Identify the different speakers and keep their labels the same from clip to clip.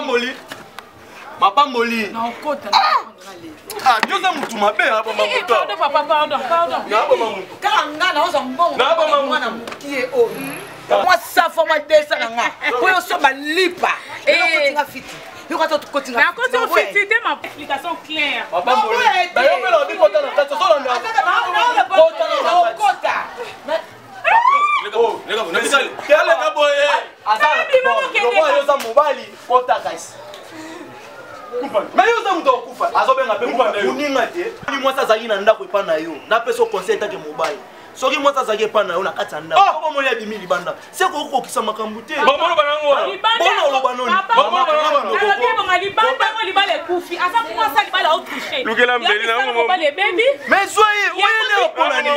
Speaker 1: Mapamboli. Mapamboli.
Speaker 2: Non, côte.
Speaker 1: Ah, Dieu ça mutu mabe hapo mamuto.
Speaker 2: Pardon.
Speaker 1: Na hapo mamuto.
Speaker 2: Kanga na oza mbongo.
Speaker 1: Na hapo mamuto.
Speaker 2: Na mukie o. Moi ça faut moi desa na nga. Po yo so ba lipa. Et ko tinga fiti. Yo ka to ko tinga.
Speaker 3: Na ko to fiti te ma explication claire.
Speaker 1: Mapamboli. Ba yo melo bi kota na kata so na. Kota na kota. Oh, lega bona bisali. Kale ka boye. Asa. Ko yo za mobali kota guys. Mais yo za muto kufa. Azobenga pe kuninga te. Ni mwasa zali na ndako ipa na yo. Na peso conseil take mobali. Soki mwasa zali ipa na yo na kata ndako. Ko mo ya bimili banda. Se ko ko kisa makambu te.
Speaker 3: Bono banango.
Speaker 1: Bono lo banoni.
Speaker 3: Bono banango. Alobie bangali banda mo libale kufi. Asa ko mwasa libale au toucher.
Speaker 1: Lukela mbeli na ngo.
Speaker 3: Libale baby.
Speaker 1: Mais soyez, oyele opona ni.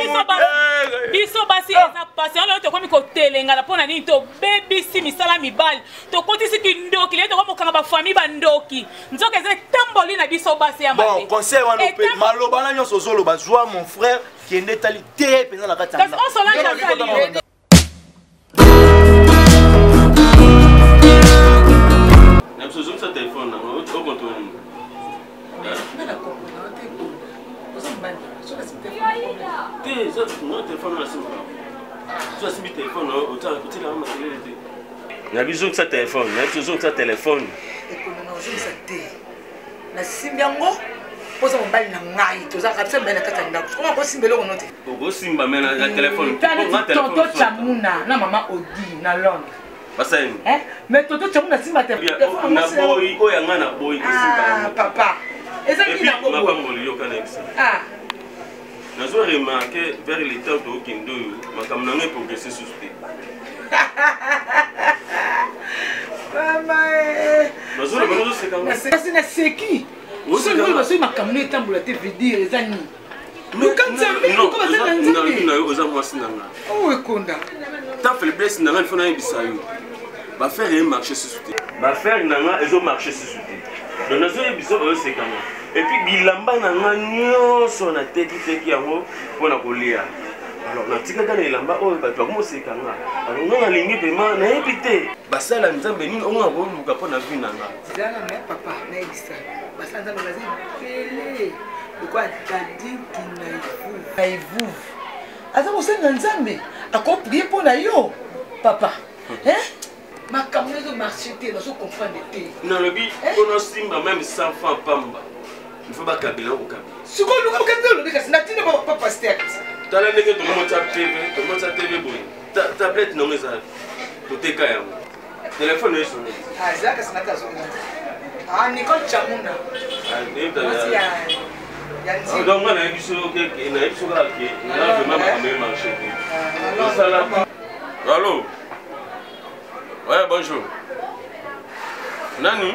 Speaker 3: Biso basi eza patient lo to komi ko telenga la pona ni to baby si misala mibali. To kotisi kindoki le to ko mokanga ba famille bandoki. Nzoka eza tamboli na biso basi ya
Speaker 1: Bon, conseil wana pe maloba na nyonso zolo ba joie mon frère qui est tali te penza na kata.
Speaker 3: Parce qu'on s'en l'a déjà.
Speaker 4: N'absolu sa téléphone na au contrôle. Na biso sa téléphone, na biso sa téléphone.
Speaker 2: Na simbiango poza mobali na ngai toza kabisa mbele na kata ndako. Koma ko simbelo kono te.
Speaker 4: Ogo simba mena na téléphone.
Speaker 2: Toto Chamuna na mama Odi na Londres.
Speaker 4: Basani.
Speaker 2: Mais Toto Chamuna simba te.
Speaker 4: Na boy o yanga na boy
Speaker 2: Ah papa. Eza ki na bobo.
Speaker 4: Mapamboli yo kana ekisa. Na zo remarquer vers le temps de Kindo makamna ngai progresser sur ce.
Speaker 2: Mama.
Speaker 4: Na zo le bono se kanga.
Speaker 2: Na seki. Você não vai ser uma caminhonete ambulante pedir exani. No canto não como você não entende.
Speaker 4: Não, eu já mostro nanga.
Speaker 2: Oh, ekonda.
Speaker 4: Tá faiblesse nanga il faut na bisayo. Ba faire un marché sur ce. Ba faire nanga ezo marché sur ce. Donc na zo biso o se kanga. Et puis bilamba nanga nyonso na teki yango pona kolia. Alors na tika kana ilamba o ba to ko se kanga. Alors nga lingi pema na epité. Basala nzambe nini onga bo luka pona vi nanga.
Speaker 2: Zana me papa na ibisa. Basala nzambe bazi pele. Quoi tadi na ivu. Asa ko se nzambe ako prier pona yo papa. Ma caméra de marché te na so comprendre te.
Speaker 4: Na lobi kono simba même sans fan pamba. Il faut pas kabila au kabila.
Speaker 2: Si ko luka kabila lo bika sinatina papa stek.
Speaker 4: Tala ndenge to mo cha TV boy. Tablette non eza. To te kaya. Téléphone est sonné.
Speaker 2: Ah zaka sinata zonga. Ah Nicole Chamuna.
Speaker 4: Ah neta.
Speaker 2: Ya
Speaker 4: donc on a eu sur que na eu sur là que na vraiment pas marché. Allô. Ouais, bonjour. Nani?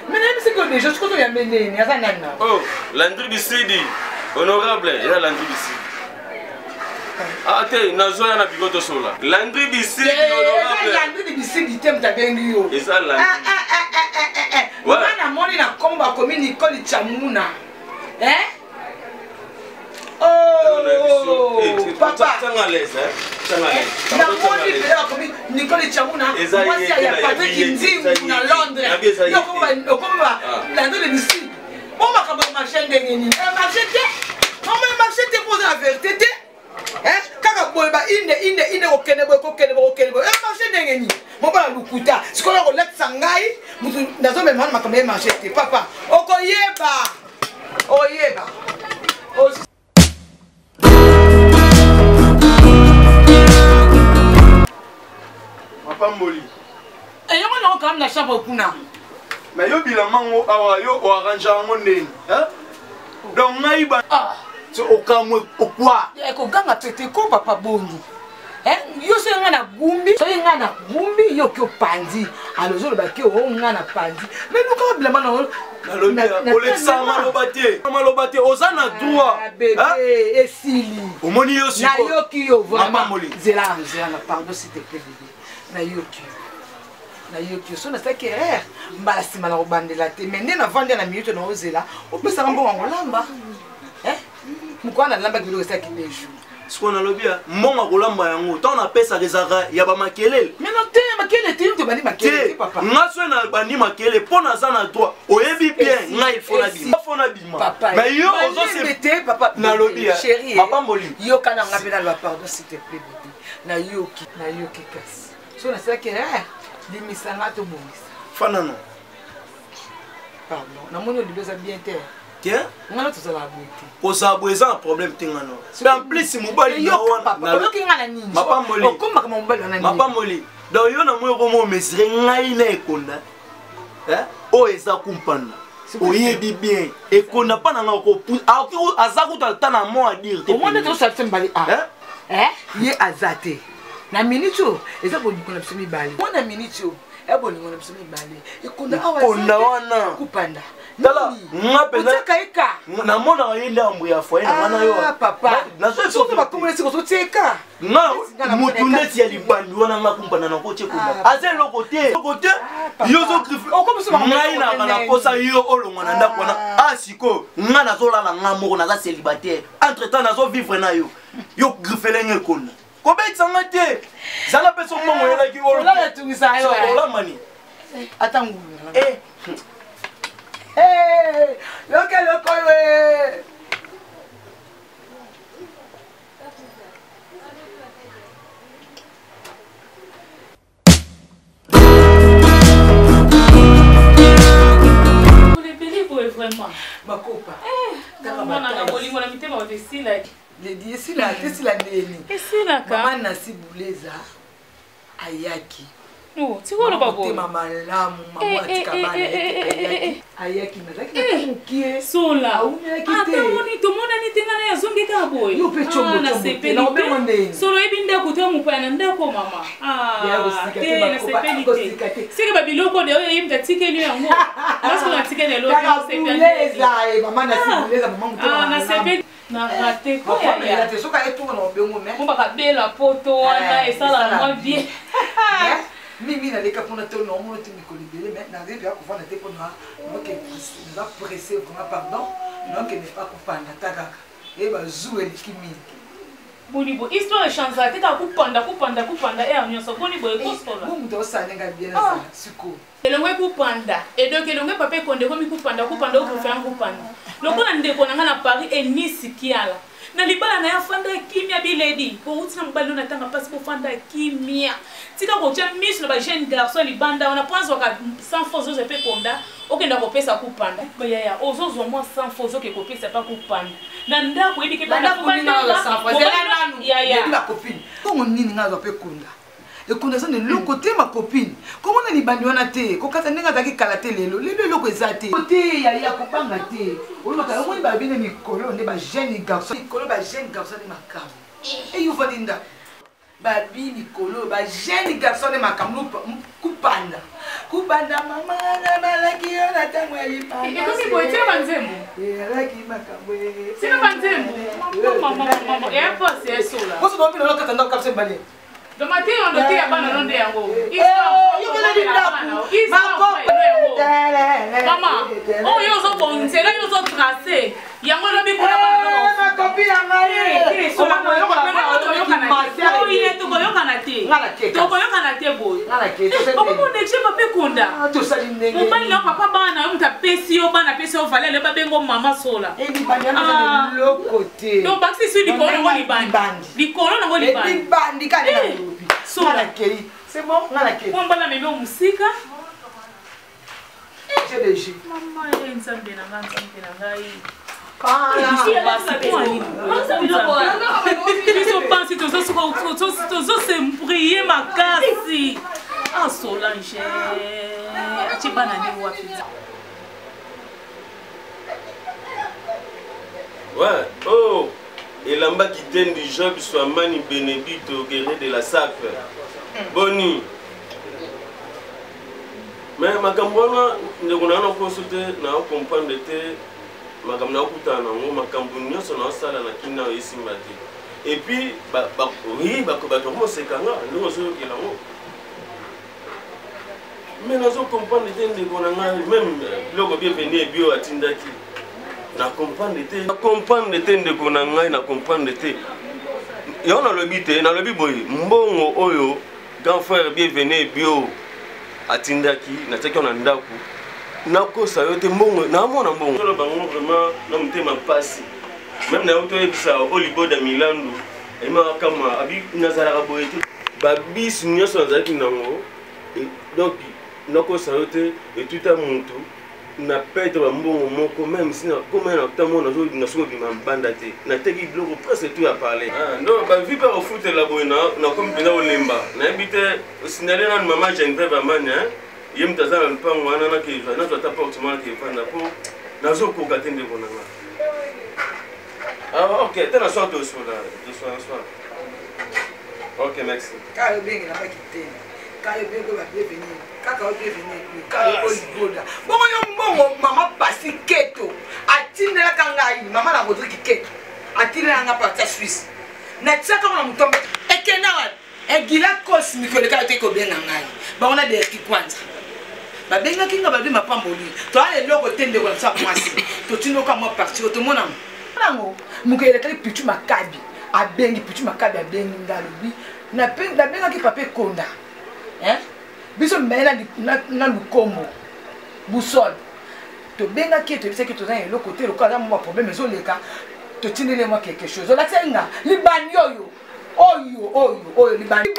Speaker 2: Mais même si que déjà ce que tu as mené, il y a nana.
Speaker 4: Oh, Landry Bissidi. Honorable, il y a Landry Bissidi. Ah, t'es nazoya na bigoto sola. Landry Bissidi honorable.
Speaker 2: Landry Bissidi t'aime ta bengi yo.
Speaker 4: Et ça Landry.
Speaker 2: Ouais. On a moni na combat comme Nicole Chamuna. Oh, papa.
Speaker 4: Tu es à l'aise, hein? Tu es à l'aise.
Speaker 2: Na moni pela comme Nicole Chamuna. Moi si il y a pas de Kinzi na Londres. Yo comment Landry Bissidi. On va comme marché ndengeni. Marché te. On va marché te poser la vérité te. Kaka boy ba inde okene boy marché ndengeni. Mo ba lukuta. Sikola ko let sangai. Mutu ndazo me mwana makambe marché te papa. Okoyeba. Oyeba.
Speaker 1: Mapamboli.
Speaker 2: Et yo na quand même na chambre kuna.
Speaker 1: Mais yo bilamango awa yo o arrange ngo ndeni. Donc ngai ba so okamwe okwa.
Speaker 2: Eko ganga tete ko papa bondu. Yo se nga na gumbi, so nga na gumbi yo kyo pandi. Alozo ba ke o nga na pandi. Mais nous quand blama na
Speaker 1: Olexa malobate ozana droit.
Speaker 2: Bébé esili.
Speaker 1: Omoni yo si.
Speaker 2: Na yo ki yo
Speaker 1: vraiment.
Speaker 2: Zela pardon s'il te plaît bébé. Na yo ki. Na yo ki so na sa ke mbala sima na obandela te. Mais ndena vande na minute na ozela. Opesa ngo ngolamba. Mukwana lamba kilo sa ki beju.
Speaker 1: Ce qu'on a lobby, mon kolamba yango, tant on appelle ça des arrêts, y a pas makelele.
Speaker 2: Mais non te makelele te te bani makele papa.
Speaker 1: Nga so na bani makele pona za na toi. Oyebi bien nga il faut na bima. Faut na bima. Mais yo ozo se
Speaker 2: bete papa.
Speaker 1: Na lobi
Speaker 2: chérie.
Speaker 1: Papa Mboli.
Speaker 2: Yo kana ngapela la pardon s'il te plaît bébé. Na yoki kasi. So na sala ke limisanga to bongisa.
Speaker 1: Fana non.
Speaker 2: Pardon. Na mono libeza bien terre.
Speaker 1: Tiens,
Speaker 2: on a tout ça la beauté.
Speaker 1: Pour ça, c'est un problème. Mais en plus, c'est mon bali.
Speaker 2: Papa Moli.
Speaker 1: Papa Moli. Donc, il y a un moment où je suis oh, et ça comprendre. Oui, bien. Et qu'on n'a pas encore poussé. Alors, à ça, tu as le temps à dire.
Speaker 2: Au moins, tu as fait un bali. Il est azate. Na minute, et ça, on a fait un bali. On a minute. Et bon, on a fait un bali. Et qu'on a coupanda.
Speaker 1: Tala, na mona yenda ambuya foye na wana yo.
Speaker 2: Papa. Na so ba komela siko so teka.
Speaker 1: Na mutundeti ya libandi wana nga kumpana na koche kunda. Aze lokote. Lokote. Yo zo grife. Ngai na kana posa yo olonga na ndako na. Asiko, nga na zo lala nga moko na za célibataire. Entre temps na zo vivre na yo. Yo grifelenge kunda. Kobe tsanga te. Zala peso mongo yela ki olo.
Speaker 2: Ola tungisa yo.
Speaker 1: Ola mani.
Speaker 2: Atangu. Hey, look at the
Speaker 3: vraiment.
Speaker 2: Ma copa. Maman si bouleza ayaki.
Speaker 3: Oh, tu vois le babo.
Speaker 2: Maman ayaki na
Speaker 3: sola. Tamoni to mona ni tinga na zongi ka boy.
Speaker 2: Yo pe chombo
Speaker 3: na sepe na obemande. Solo ebinda kuta mupana ndako mama. Na sepe. Sike ba biloko de oyo yimta tikeli yango. Parce na tikeli lo sepe.
Speaker 2: Maman na si bouleza maman muto.
Speaker 3: Na sepe na raté ko ya.
Speaker 2: Te soka etuko na obengo me.
Speaker 3: Mba ka bela poto wana esala moi bien.
Speaker 2: Mimi na leka pona to no mo te mikolibele mais na rêve ya ko fana te pona donc nous a pressé vraiment pardon donc ne pas kupanda takaka et ba jouer kimi
Speaker 3: bonibo histoire de chance te ka kupanda et amionso bonibo e kostola
Speaker 2: bon do sa nenga bien ça siko
Speaker 3: elongwe kupanda et donc elongwe papa konde ko mi kupanda ko faire kupanda lokona ndeko nanga na Paris et Nice kiala na libala na ya fanda kimia biledi ko utina mbalo na tanga passe pour fanda kimia tika ko tia miss na ba jeune garçon libanda on a pense waka sans faux zo pe konda okenda ko pesa kupanda ba ya ozo zo mo sans faux zo ke ko pesa pa kupanda na nda ko edike bana
Speaker 2: kupanda sans faux ya la copine ko nini ngazo pe konda et qu'on a ça de l'autre côté ma copine comment on est bandi wana te ko kata nenga zaki kalate lelo loko ezate côté ya ko banga te o lo ka mo ba bine mikolo ne ba jeune garçon mikolo ba jeune garçon ne makam et you fadinda ba bi mikolo ba jeune garçon ne makam kupanda mama na malaki ona tango ali pa
Speaker 3: et comme boite banzembo
Speaker 2: laki makamwe
Speaker 3: sina banzembo mama et pas c'est sola
Speaker 2: ko so do bi lo kata ndo kapse bale
Speaker 3: le matin on doit y avoir un yango. Maman, oh yo zo bon, c'est là yo zo tracé. Yango lo bi kuna ba.
Speaker 2: Ma copine ngai.
Speaker 3: So ma yo ko ile to ko yo kana te. To ko yo kana te boy. Ko mo ne chema pe kunda.
Speaker 2: To sali ndenge.
Speaker 3: Mo bani na papa bana yo mta pesi yo bana pesi yo valé le ba bengo mama sola.
Speaker 2: Et di bani na le côté.
Speaker 3: Donc baxi sur di kono ngo libandi. Di kono ngo libandi.
Speaker 2: Di bandi kana. C'est bon, on a la clé.
Speaker 3: On va la mettre au musique.
Speaker 2: J'ai déjà.
Speaker 3: Maman, elle est en train de
Speaker 4: ouais, oh, et là-bas qui t'aime du job, soit Mani Benedito, guerrier de la SAP. Boni. Mais ma campagne, nous avons consulté, nous avons compris ma campagne, ma campagne, nous avons salle na kina ici matin. Et puis, oui, comment c'est quand nous avons mais nous avons compris même le bienvenu bio à Tindaki. Na comprendre de konanga na comprendre te yo na lobi te na lobi boy mbongo oyo grand frère bienvenu bio atindaki nataki na ndako nakosa yo te mbongo naamona mbongo tolo bango vraiment na mutema pasi même na auto ebisa oliboda milandu ema kama abi nazala boye te babis nyonso nazalaki nango donc nakosa yo te etuta muntu na perdre ba mbongo moko même si na comme na tamo na so bima banda te na teki bloko presque tout à parler non ba vie pas au foot la boye na comme pena olemba na ebite sinale na mama jeune ba manya yem tazana mpango wana na ke na tota porte mal ke panda po na zo ko gatende bona ok tena sorte de soir ok merci
Speaker 2: kayo bengi na bakitene kayo bengo ba bienvenue kaka bienvenue kayo oliboda bongo yo mbongo mama pasi keto atindela kangai mama na Rodrigue keto atindela nga parti Suisse na tsaka na mutombe ekena wa egila kosi mikole kayo te ko benga ngai ba ona de kwanza ba benga kinga ba bi mapamboli to ale loko tende ko sa mwasi to tino ka mo parti to mona nango mukele kali pichu makabi abengi pichu makabi abengi ngalobi na benga ki pape konda biso mena na lukombo busol to benga ki to bisa ki to na le côté le cas mo problème zo leka to tindele moi quelque chose la tsenga libani oyo libani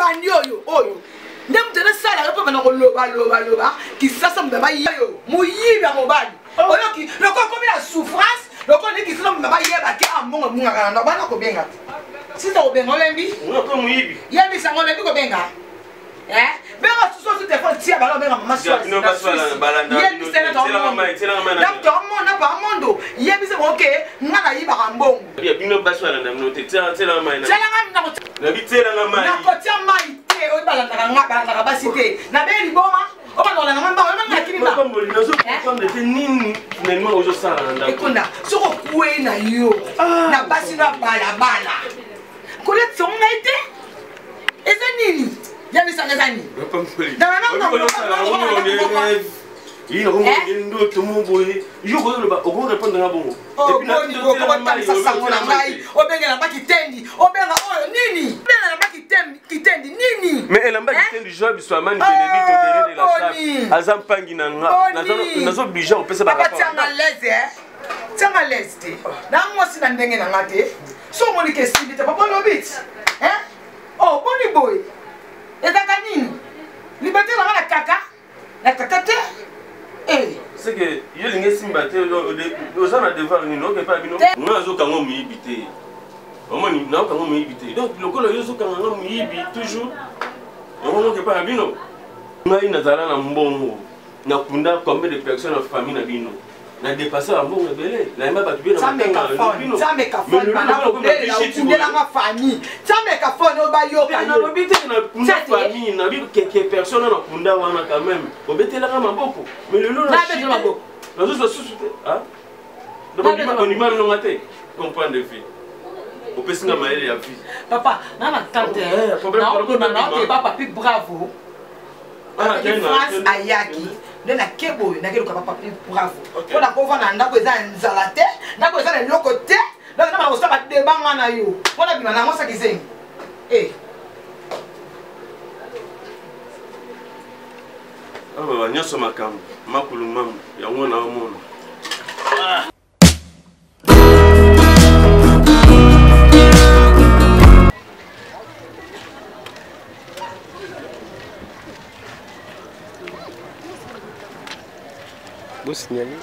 Speaker 2: oyo ndem tena sala ko bana ko loba ki sasa mbaba yo muyiba mobali oyo ki le ko comme la souffrance le ko ni ki sala mbaba yeba ki amonga munga kana bana ko benga sita ko benga olembi
Speaker 4: ko muyibi
Speaker 2: yebi sango lebi ko benga benga suso su telefone tia balo benga mama swali
Speaker 4: no baswala balanda
Speaker 2: yebi sena to na ba mondo yebi se okay ngana yiba kambongo
Speaker 4: ya bino baswala na mno te tela mai na bitela nga mai
Speaker 2: na ko tia mai te o balanda nga balanda basi te na be liboma o ba na ngamba o na kimba
Speaker 4: ko mboli na zo ko te nini finalement ozo sala na ndako
Speaker 2: ekunda soko kuwe na yo na basi na bala kole tsonga ite eza nini yami sanga zani
Speaker 4: il a un autre mot boy je veux le on répondre na bongo
Speaker 2: et puis na ko sangona ngai obengela baki tendi obenga oyo nini benga baki tendi nini
Speaker 4: mais elle amba tendi job soit mani benedito derrière la salle azam pangi na nga nazo obligé on peut se
Speaker 2: battre papa tianga l'aise te na moi si na ndenge na ngate so moni ke sibite papa no bit oh boni boy ezaka nini liberté na kaka na kaka te
Speaker 4: c'est que je l'ai simba te aux gens à devoir ni non que pas bino nga zo kango muibité omoni na kango muibité donc lokolo yo zo kango muibi toujours on que pas bino ngai nazala na mbongo na kunda combien de personnes en famille na bino na dépasser la mbongo belé na mba batu bino
Speaker 2: ça me ka fon bana ko belé la kundela nga famille ça me ka fon o ba yo ka
Speaker 4: na lobité na kunda famille na bi quelques personnes na kunda wana quand même obetela nga maboko mais le lot na
Speaker 2: betela maboko
Speaker 4: na zo susute hein donc on imam no ngate comprendre de vie o pesinga maele ya vie
Speaker 2: papa na na tante na ke papa pi bravo France ayaki de na kebo na kelo papa pi bravo pour la pauvre na ndako eza nzala te ndako eza na loko te donc na ba osaka debanga na yo pona bima na ngosa kizengi
Speaker 4: aba nyoso makambo makulu mamu yango na omona vous signalez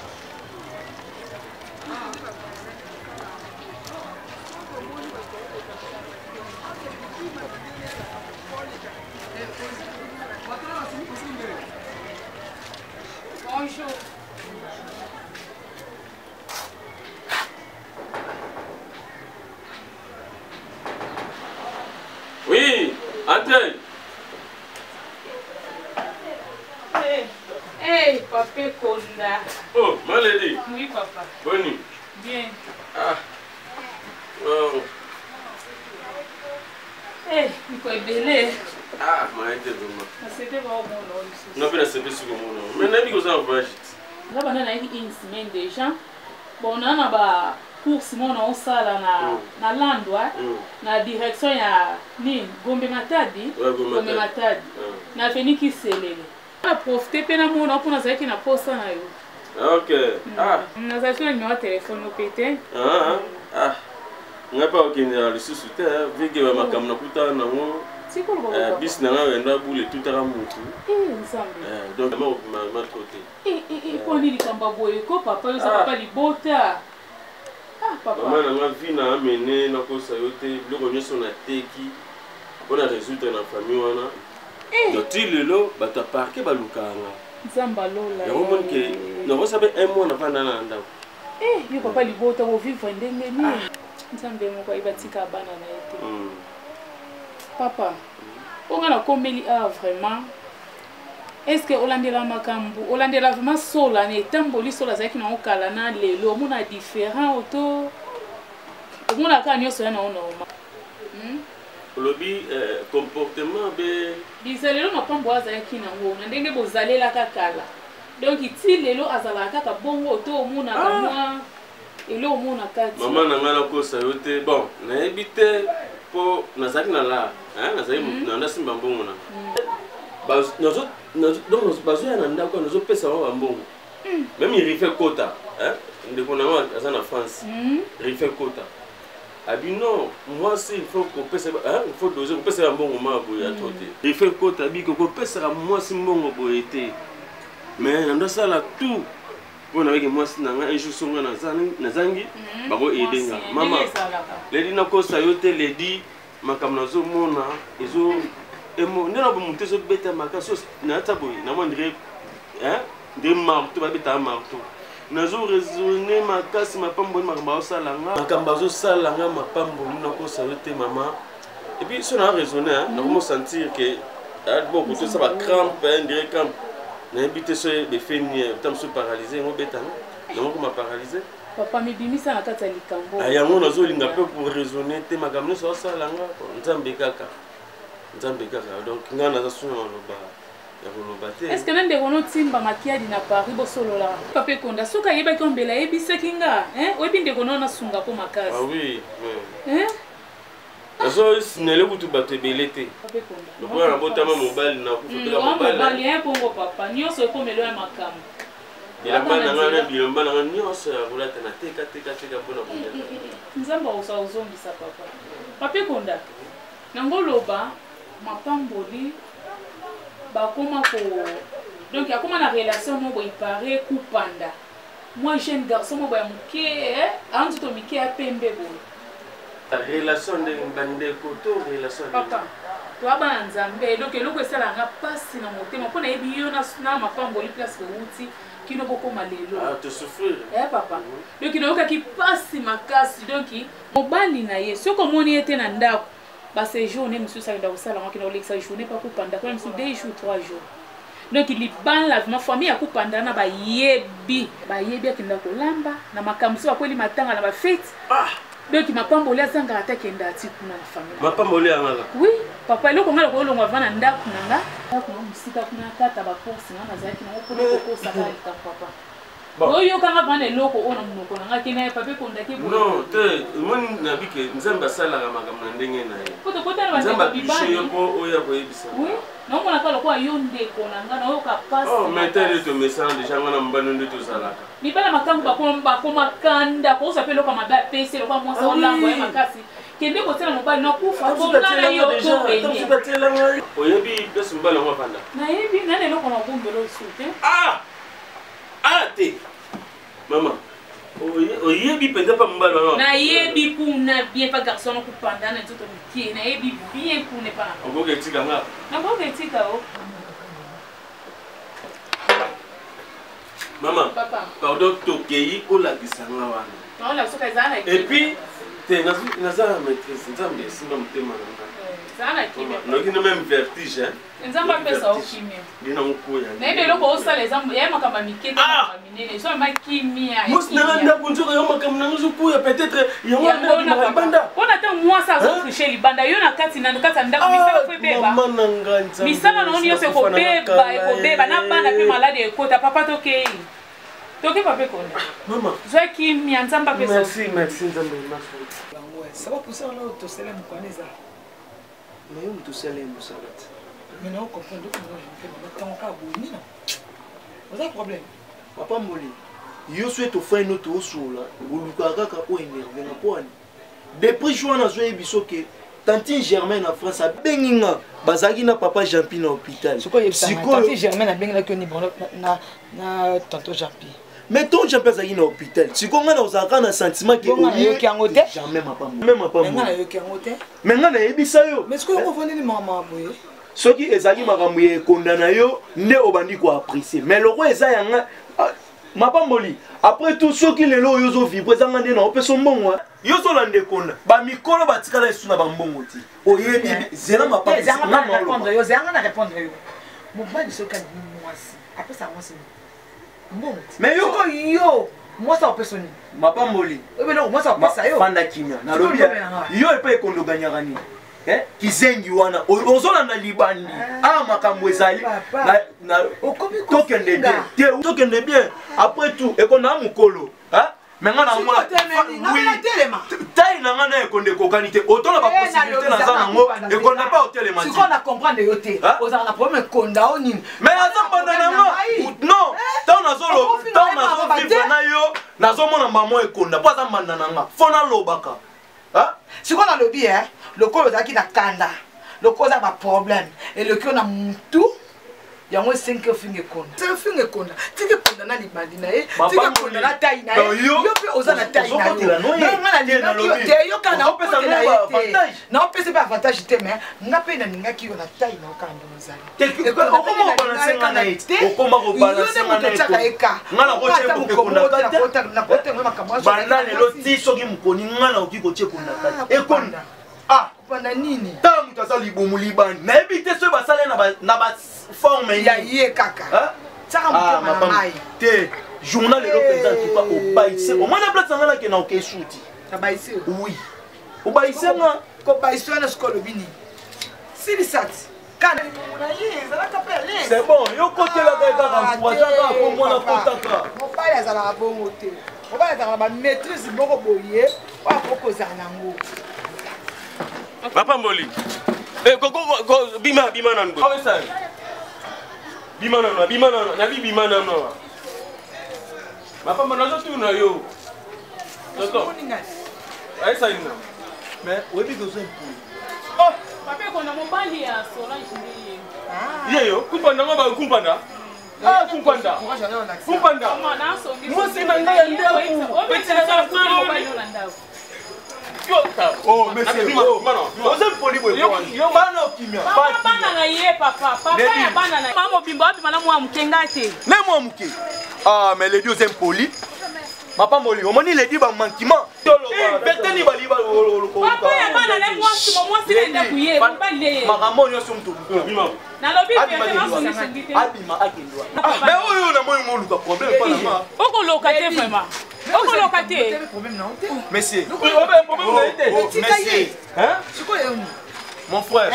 Speaker 3: Bonjour.
Speaker 4: Oui, entrez.
Speaker 3: Hey, papa Konda.
Speaker 4: Oh, Malédie.
Speaker 3: Oui, papa.
Speaker 4: Bonne nuit.
Speaker 3: Bien.
Speaker 4: Ah. Oh.
Speaker 3: Hey, il faut belé.
Speaker 4: Ah, ma été vraiment.
Speaker 3: C'était pas au monde.
Speaker 4: Non, mais c'est pas sur le monde. Mais n'a pas ça voyage.
Speaker 3: Là, on a une semaine déjà. Bon, on a ba course mon on sala na landwa na direction ya ni Gombe Matadi. Gombe Matadi. Na feni ki selele. profiter pe na mona pour nazalaki na posa na yo.
Speaker 4: Ok. Ah.
Speaker 3: Nazalaki na numéro téléphone opete.
Speaker 4: Ah. Ngapa okendela lisusu te vu que makambo nakuta nango bis nanga wenda bule tutaka mutu.
Speaker 3: Nzambe.
Speaker 4: Donc ma troté.
Speaker 3: Poni likamba boye ko papa yo papa libota. Ah papa.
Speaker 4: Maman nanga vie na amene na kosa yote biloko nyonso na teki mpona résoudre na famille wana. Donc ti lelo bato aparke balukanga.
Speaker 3: Nzamba lola.
Speaker 4: Yango moni ke nango sabe un mois navanda na ndako.
Speaker 3: Yo papa libota ko vivre ndenge nini. Nzambe moko ibatika bana na ete. Papa, on a commis vraiment. Est-ce que Olandela makambu, Olandela vraiment sola ne tamboli sola zaki na okala na lelo, on a différent auto. On a kanyo sola na ona.
Speaker 4: Lobi comportement be
Speaker 3: bizalelo makambu azaki na ngo, ndenge bozalela kakala. Donc ti lelo azala kaka bongo auto omuna kamwa. Elo omuna kati.
Speaker 4: Maman nanga na kosa yote bon, na ebite po nazaki na la, nazaki na ndasimba mbongo na. Donc bazo ya na ndako nazo pesa wa mbongo. Même il refait quota, ndeko na nga aza na France. Il fait quota. Abi non, moi aussi il faut qu'on pesa il faut doser qu'on pesa mbongo ma boye à côté. Il fait quota bi ko pesa moi si mbongo boye te. Mais nando sala tout. Bon avec moi si nanga un jour songa na zangi bako edenga. Maman. Ledi na kosa yote ledi makamna zo mona ezo emo nena bo monter zo beta makaso na taboy na mo ndire de marto ba beta marto nazo raisonner makasi mapambo makamba osalanga makamba zo salanga mapambo na kosa yote maman et puis si on a raisonné on commence sentir que bon côté ça va crampe ndire crampe na habité so de feni tam so paralysé ngo beta non comment paralysé.
Speaker 3: Papa mibimisa na kata likambo.
Speaker 4: Ayango nazo linga pe pour raisonner te makamno so salanga nzambe kaka. Donc nga naza suna loba ya loba te.
Speaker 3: Est-ce que nande kono timba makiadi na Paris bo solo la. Papa konda soka yeba kombela yebisa kinga, webi nde kono na sunga ko makasi.
Speaker 4: Ah oui, mais. Azo sinele kutu bato belete.
Speaker 3: Papa konda.
Speaker 4: Lokwa na botama mobile na kufika mobile.
Speaker 3: Mobile ya pongo papa, nyonso ko melo ya makamu.
Speaker 4: Bilamba na bilamba na nyonso ya volata na teka pona kundela.
Speaker 3: Nzamba usauzongisa papa. Papa konda. Nangoloba mapamboli bakoma ko donc yakoma na relation mo boy paraît kupanda. Moi jeune garçon mo boy muke antu to mike ya pembe bo.
Speaker 4: La relation de bande koto relation
Speaker 3: papa. To aba nzambe donc eloko esala nga pasi na motema pona yebi yo na mapamboli place ko uti kino boko malelo.
Speaker 4: Ah te souffrir.
Speaker 3: Papa. Donc inoka ki pasi makasi donc mobali na ye soko moni ete na ndako. Parce que journée monsieur ça dans ça là qui n'a l'exa journée pas coupanda quand même 2 jours 3 jours donc il ban la ma famille a coupanda na ba yebi akenda ko lamba na makamso akweli matanga na ba fête donc mapambo le azanga atakenda atikuna na famille
Speaker 4: mapambo le angala
Speaker 3: oui papa eloko ngala ko longa vana ndako nanga kuna musika kuna kata ba force na zaki na ko ko sakali ka papa oyo kanga bana eloko ona munoko nanga kina papa konda ke
Speaker 4: non te mon nabike nzamba sala ga makamna ndenge na ye
Speaker 3: koto kota na
Speaker 4: nzamba biche ko oya ko yebisa
Speaker 3: oui non mona kala ko yonde ko nanga na oyo ka passe
Speaker 4: oh mais tele to message déjà ngana mbano ndo to salaka
Speaker 3: ni bala makambu ba ko makanda ko sa pelo kama ba pese lo kwa mwanza olango ya makasi kende ko tela mobali na kufa ko na yo to benye
Speaker 4: oyebi pese mbala ngwa panda
Speaker 3: na yebi na lelo ko na bombelo sute
Speaker 4: te maman oyebi penza pa mbala
Speaker 3: na yebi kuna bien pas garçon ko panda na toto miki na yebi bien kuna pa
Speaker 4: ngo ketika nga
Speaker 3: na ngo ketika o
Speaker 4: maman
Speaker 3: papa
Speaker 4: pardon tokei ola kisanga wana
Speaker 3: non la soka zana
Speaker 4: et puis te naza maîtresse nzambe simba mutema nanga
Speaker 3: zana kimia
Speaker 4: noki no même vertige
Speaker 3: nzamba pesa o kimia
Speaker 4: dina ngoya
Speaker 3: na ebe loko osala ezambo ya makamba mikete makamba minene so ma kimia
Speaker 4: mos na nda kunjoka yo makamba nango kuya peut-être yango na banda
Speaker 3: ona ta mwasa azo tricher libanda yo na kati na ndako misala ko beba
Speaker 4: mama nanga nzambe
Speaker 3: misala no ni yose ko beba na banda pe malade ekota papa tokei toke papa konda
Speaker 4: mama
Speaker 3: zo kimia nzamba pesa
Speaker 4: merci nzambe merci
Speaker 2: ça va pousser là to sele mkwaneza
Speaker 1: mais yo mtu sele musalat
Speaker 2: Mais non, comprendre que ton cas boni non. Vous avez problème.
Speaker 1: Papa Mboli. Yo souhaite au fin notre osola. Oluka kaka o énervé na poani. Depuis jour na zo ebiso ke Tantine Germaine en France a benginga bazaki na papa Jean-Pierre na hôpital.
Speaker 2: Tantine Germaine a benginga que ni bon na tonton Jean-Pierre.
Speaker 1: Mais ton Jean-Pierre zaki na hôpital. Si ko nga na ozaka na sentiment que jamais ma pas. Même pas. Mais nga na ebisa yo.
Speaker 2: Mais ce que vous venez de maman boye.
Speaker 1: Soki ezaki makambo ye kondana yo ne obandi ko apprécier. Mais le roi eza yanga Mapa Mboli. Après tout ceux qui les lots yozo vibre zanga ndena opeso mbongo. Yozo lande konda. Ba mikolo batikala esuna ba mbongo ti. Oyebi zela mapa.
Speaker 2: Zanga na répondre yo, zanga na répondre yo. Mon bali soka mwasi. Après ça mwasi. Bon.
Speaker 1: Mais
Speaker 2: yo moi ça opeso ni.
Speaker 1: Mapa Mboli.
Speaker 2: Mais non, moi ça opesa yo.
Speaker 1: Fanda kimia. Na lobi. Yo epa ekondo ganyaka ni. Kizengi wana ozolanda libandi makambo ezali na tokende bien après tout ekona mukolo mais nga na mwa taille na nga na ekonde kokani te otona ba possibilité na za nango ekonda pa hotelema
Speaker 2: ti siko na comprendre yo te ozala na problème konda o nini
Speaker 1: mais aza banda na nga non tant nazolo tant nazovivre na yo nazomona mama ekonda po aza banda na nga fona lobaka
Speaker 2: siko na lobi le col ozaki na kanda le col a un problème et le col a mutu yango 5 finge konda 5 finge konda tiki konda na libandi na ye tiki konda na taille na ye yo pe oza na taille na yo nga na linga yo te yo kana opesa na ye na opesa ba avantage te mais nga pe na ninga ki yo na taille na okanda mozali
Speaker 1: okoma balancer nga na ye okoma ko balancer nga na ye nga na ko che ko konda
Speaker 2: na kote ngoma kamwa
Speaker 1: banda lelo ti soki mukoni nga na oki ko che konda ekonda
Speaker 2: Pendant nini?
Speaker 1: Tant que ça libomu libandi. Na ebite so basale na ba forme
Speaker 2: ya ye kaka. Saka mutema na mai.
Speaker 1: Te journal le représente pas au baïse. Au moins la place ngala ke na oké shooti.
Speaker 2: Na baïse.
Speaker 1: Oui. Au baïse nga
Speaker 2: ko baïse na skolo bini. Silisat. Kana c'est
Speaker 1: bon, yo côté la kaka encourageaka ko mona kotaka.
Speaker 2: Mo pala za la bongo te. Mo pala za ba maîtrise moko boye, wa poko za nango.
Speaker 4: Papa Mboli. Bima nango.
Speaker 1: Ah oui ça.
Speaker 4: Bima nango, na bima nango. Papa Mboli tu na yo. Toto. Ai ça ina.
Speaker 1: Mais oui bi gozo impôt.
Speaker 3: Oh, papa ko na mobali ya Solange ndiye.
Speaker 4: Yeyo, kumpanda ngaba kumpanda. Kumpanda. Kumpanda. Moi c'est nanga ya ndako.
Speaker 3: Obetela sa mama mobali Yolanda.
Speaker 1: Oh, monsieur, vous êtes poli, vous êtes poli.
Speaker 3: Papa na ye papa, papa ya bana na. Mama bimba wapi mana mwa mkenga te.
Speaker 1: Ne mwa mke. Ah, mais les deux impoli. Papa Mboli, on m'a dit ba manquement. Beteni bali ba
Speaker 3: papa ya bana na mwa si mwa si nenda kuye, papa le.
Speaker 1: Makamoni yo somto.
Speaker 4: Bima.
Speaker 3: Na lobi bien na songi songi te.
Speaker 1: Abima akendwa. Mais oyo na moyo moluka problème pas na ma.
Speaker 3: Oko lokate vraiment. Oko lokate.
Speaker 1: Monsieur.
Speaker 2: Monsieur.
Speaker 1: Hein? Mon frère.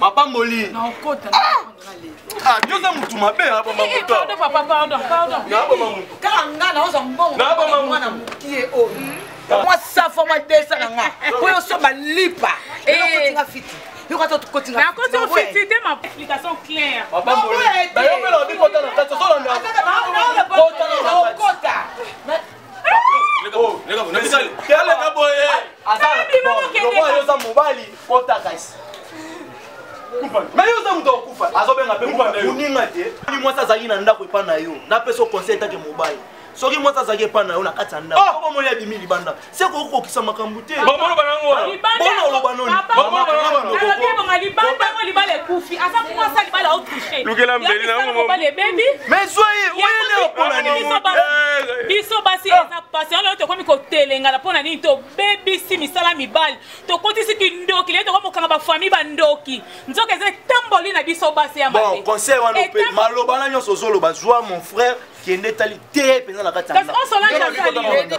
Speaker 1: Papa Mboli.
Speaker 2: Non, kota.
Speaker 1: Nyoza mutu mabe hapa mamuto.
Speaker 3: Pardon.
Speaker 2: Kanga na oza mbongo. Na ba mwana mukie o. Moi ça faut moi descendre nga. Pour so ba lipa. Et kotinga fiti. Yo ka to kotinga.
Speaker 3: Na ko to fiti te ma explication claire.
Speaker 1: Papa Mboli. Ba yo melo bi kota na kato solo na. Kota na kota. Oh, lega na bisali. Kale ka boye. Azala. Ko yo za mobali kota guys. Mais yo za muto okufa azobenga pe kuninga te ni mwasa zaki na ndako epa na yo na peso conseil take mobile soki mwasa zaki epa na yo na kati ya ndako ko moli ya bimili banda se ko kokisa makambu te
Speaker 4: bono banango
Speaker 1: bono lo banoni
Speaker 3: papa bono libanda ntango libala ekufi aza mwasa libala aotouche bebi
Speaker 1: mais soyez
Speaker 3: biso basi eza pasi yango lelo tokomi kotelengana mpo na nini tobebisi misala mibali tokotisi kindoki lelo tokomokanga bafamille bandoki nzoka eza etamboli na biso basi ya
Speaker 1: bon conseil wana mpe maloba na nyonso ozoloba zwa mon frère kende etali te mpenza na kati ya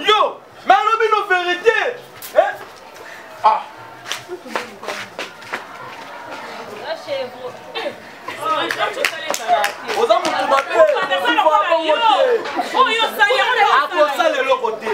Speaker 1: yo mais alobi no vérité ah oza motu mabe akosala eloko te